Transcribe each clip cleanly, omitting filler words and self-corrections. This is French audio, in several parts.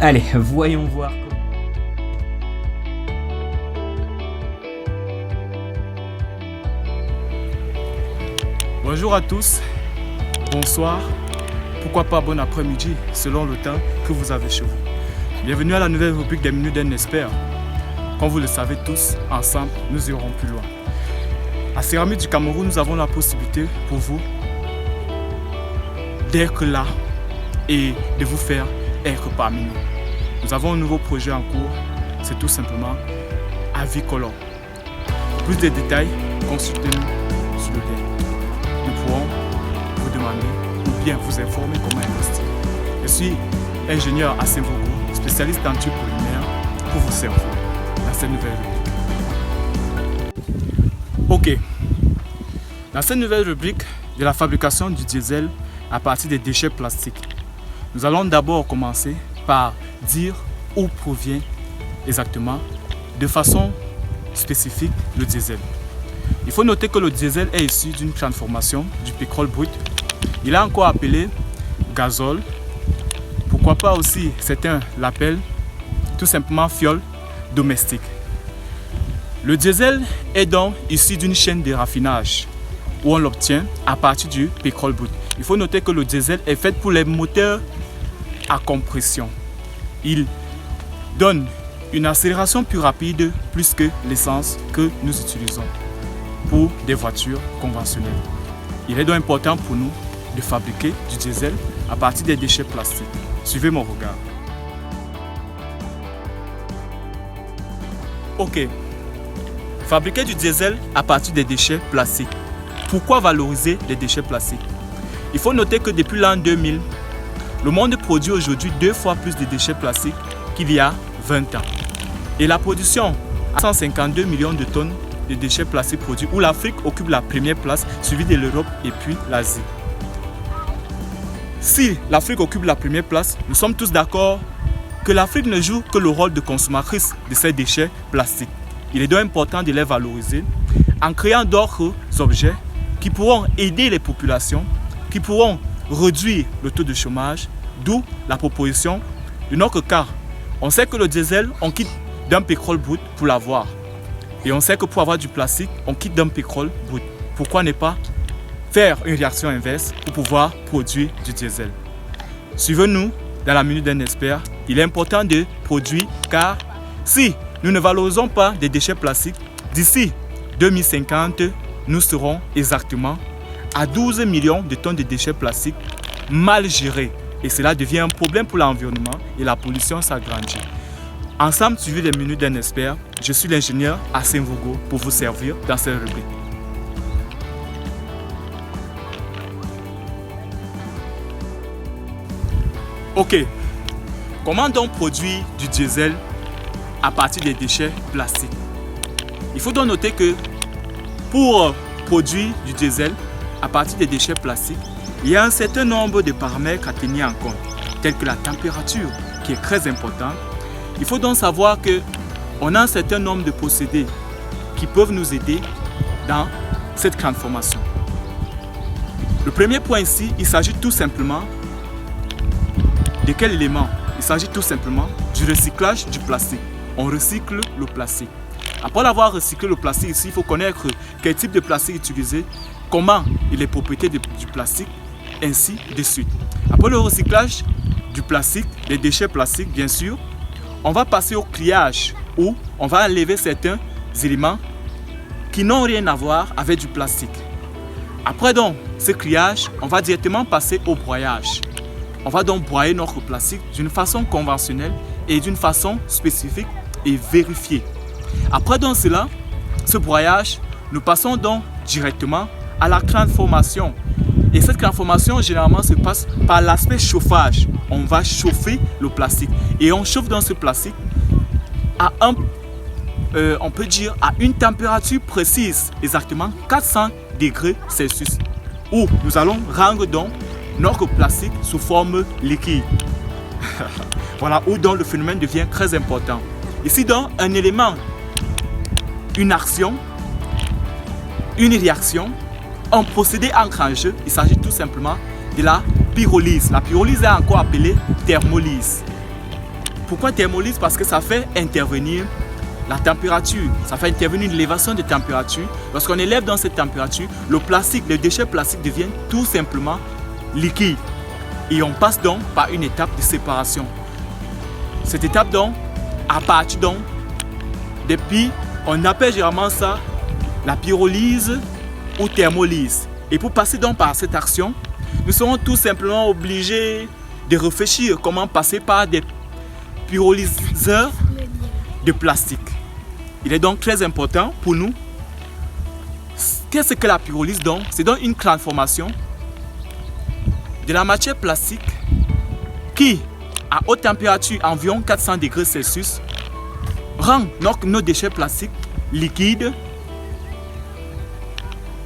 Allez, voyons voir. Bonjour à tous, bonsoir, pourquoi pas bon après-midi, selon le temps que vous avez chez vous. Bienvenue à la nouvelle rubrique des minutes d'un expert. Comme vous le savez tous, ensemble, nous irons plus loin. À Céramique du Cameroun, nous avons la possibilité pour vous d'être là et de vous faire être parmi nous. Nous avons un nouveau projet en cours, c'est tout simplement Avicolor. Pour plus de détails, consultez-nous sur le lien. Nous pourrons vous demander ou bien vous informer comment investir. Je suis ingénieur à Saint-Vogo, spécialiste en tubes polymères pour vous servir dans cette nouvelle rubrique. Ok, dans cette nouvelle rubrique de la fabrication du diesel à partir des déchets plastiques, nous allons d'abord commencer par dire où provient exactement, de façon spécifique, le diesel. Il faut noter que le diesel est issu d'une transformation du pétrole brut. Il est encore appelé gazole. Pourquoi pas aussi, certains l'appellent tout simplement fiole domestique. Le diesel est donc issu d'une chaîne de raffinage où on l'obtient à partir du pétrole brut. Il faut noter que le diesel est fait pour les moteurs à compression. Il donne une accélération plus rapide, plus que l'essence que nous utilisons pour des voitures conventionnelles. Il est donc important pour nous de fabriquer du diesel à partir des déchets plastiques. Suivez mon regard. Ok. Fabriquer du diesel à partir des déchets plastiques. Pourquoi valoriser les déchets plastiques? Il faut noter que depuis l'an 2000, le monde produit aujourd'hui 2 fois plus de déchets plastiques qu'il y a 20 ans. Et la production à 152 millions de tonnes de déchets plastiques produits, où l'Afrique occupe la première place, suivie de l'Europe et puis l'Asie. Si l'Afrique occupe la première place, nous sommes tous d'accord que l'Afrique ne joue que le rôle de consommatrice de ces déchets plastiques. Il est donc important de les valoriser en créant d'autres objets qui pourront aider les populations, qui pourront réduire le taux de chômage, d'où la proposition de notre cas. On sait que le diesel, on quitte d'un pétrole brut pour l'avoir. Et on sait que pour avoir du plastique, on quitte d'un pétrole brut. Pourquoi ne pas faire une réaction inverse pour pouvoir produire du diesel? Suivez-nous dans la minute d'un expert. Il est important de produire car si nous ne valorisons pas des déchets plastiques, d'ici 2050, nous serons exactement à 12 millions de tonnes de déchets plastiques mal gérés. Et cela devient un problème pour l'environnement et la pollution s'agrandit. Ensemble, suivi des minutes d'un expert, je suis l'ingénieur à Saint-Vogo pour vous servir dans cette rubrique. Ok, comment donc produire du diesel à partir des déchets plastiques? Il faut donc noter que pour produire du diesel à partir des déchets plastiques, il y a un certain nombre de paramètres à tenir en compte, tels que la température, qui est très importante. Il faut donc savoir qu'on a un certain nombre de procédés qui peuvent nous aider dans cette transformation. Le premier point ici, il s'agit tout simplement de quel élément? Il s'agit tout simplement du recyclage du plastique. On recycle le plastique. Après avoir recyclé le plastique ici, il faut connaître quel type de plastique utiliser, comment et les propriétés du plastique, ainsi de suite. Après le recyclage du plastique, les déchets plastiques bien sûr, on va passer au triage où on va enlever certains éléments qui n'ont rien à voir avec du plastique. Après donc ce triage, on va directement passer au broyage. On va donc broyer notre plastique d'une façon conventionnelle et d'une façon spécifique et vérifiée. Après donc cela, ce broyage, nous passons donc directement à la transformation. Et cette transformation, généralement, se passe par l'aspect chauffage. On va chauffer le plastique. Et on chauffe dans ce plastique à on peut dire à une température précise, exactement 400 degrés Celsius, où nous allons rendre donc notre plastique sous forme liquide. Voilà où donc le phénomène devient très important. Ici donc, un élément, une action, une réaction, un procédé entre en jeu. Il s'agit tout simplement de la pyrolyse. La pyrolyse est encore appelée thermolyse. Pourquoi thermolyse? Parce que ça fait intervenir la température, ça fait intervenir l'élévation de température. Lorsqu'on élève dans cette température, le plastique, les déchets plastiques deviennent tout simplement liquides. Et on passe donc par une étape de séparation. Cette étape donc, à partir donc, depuis, on appelle généralement ça la pyrolyse ou thermolyse. Et pour passer donc par cette action, nous serons tout simplement obligés de réfléchir comment passer par des pyrolyseurs de plastique. Il est donc très important pour nous. Qu'est-ce que la pyrolyse donc? C'est donc une transformation de la matière plastique qui, à haute température, environ 400 degrés Celsius, rend nos déchets plastiques liquides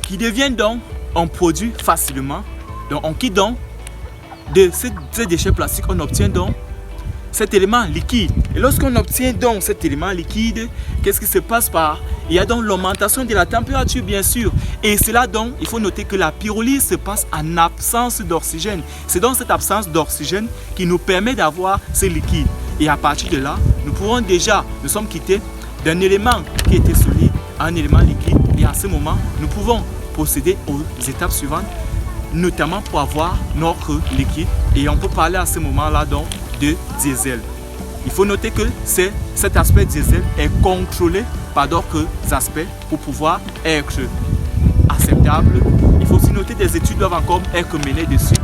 qui deviennent donc un produit facilement. Donc on quitte donc de ces déchets plastiques, on obtient donc cet élément liquide. Et lorsqu'on obtient donc cet élément liquide, qu'est-ce qui se passe par? Il y a donc l'augmentation de la température, bien sûr. Et cela donc, il faut noter que la pyrolyse se passe en absence d'oxygène. C'est donc cette absence d'oxygène qui nous permet d'avoir ce liquide. Et à partir de là, nous sommes quittés d'un élément qui était solide à un élément liquide. Et à ce moment, nous pouvons procéder aux étapes suivantes, notamment pour avoir notre liquide. Et on peut parler à ce moment-là donc de diesel. Il faut noter que cet aspect diesel est contrôlé par d'autres aspects pour pouvoir être acceptable. Il faut aussi noter que des études doivent encore être menées dessus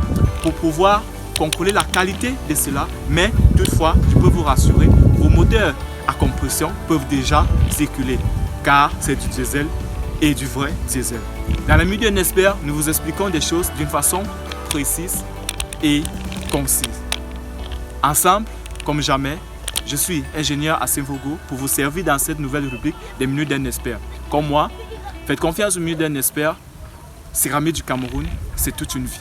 pour pouvoir contrôler la qualité de cela. Mais toutefois, je peux vous rassurer, vos moteurs à compression peuvent déjà circuler car c'est du diesel et du vrai diesel. Dans la minute d'un expert, nous vous expliquons des choses d'une façon précise et concise. Ensemble, comme jamais, je suis ingénieur Hassim Vogo pour vous servir dans cette nouvelle rubrique des minutes d'un expert. Comme moi, faites confiance aux minutes d'un expert. Céramique du Cameroun, c'est toute une vie.